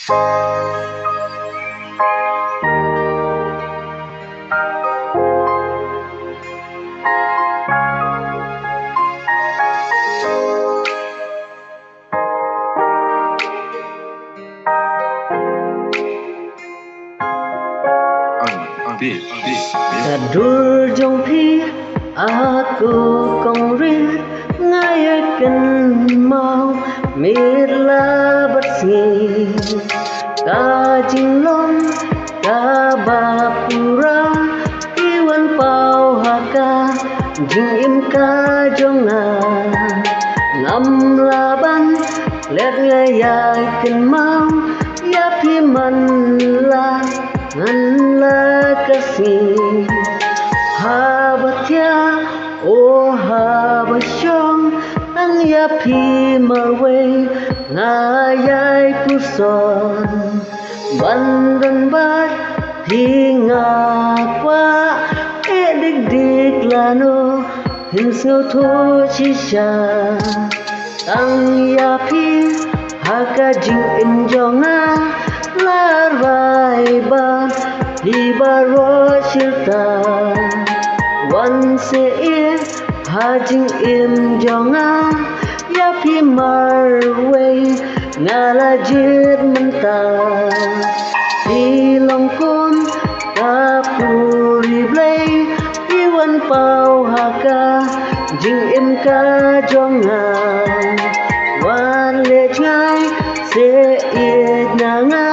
Kadur jong phi aku kong rit ngayakan mau mirla bersih kajing long kabapura iwan pau haka jing im ka jonga ngam laban let ngayakan mau ya pi man la ngan la kasih habatya o habasyong ang yapi marway ngayay puson bandan bat hingakwa edik lano hinsau to chisha ang yapi hakajing imjonga larvai ba hibaro shilta wan se e hajing im jonga yapi marway ngalajir menta dilongkon kapuri blay iwan pau haka jing im ka jonga wan le chai se e nanga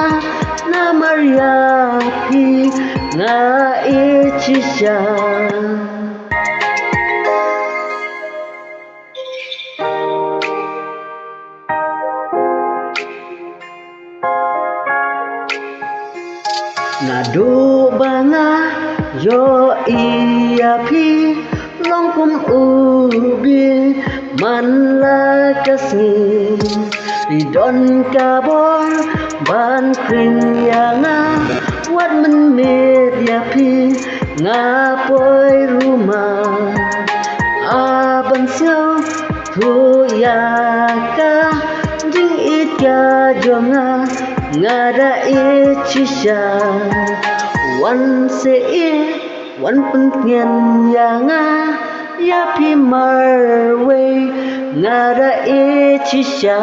na mariapi nga ichisha nadu banga yo iapi longkum ubi manla kasni ridon kabor ban kring yanga wat men yapi ngapoi rumah aban siau tu yaka jing ika jonga ngada ichisha wan se e wan pengen yanga yapi marway ngada ichisha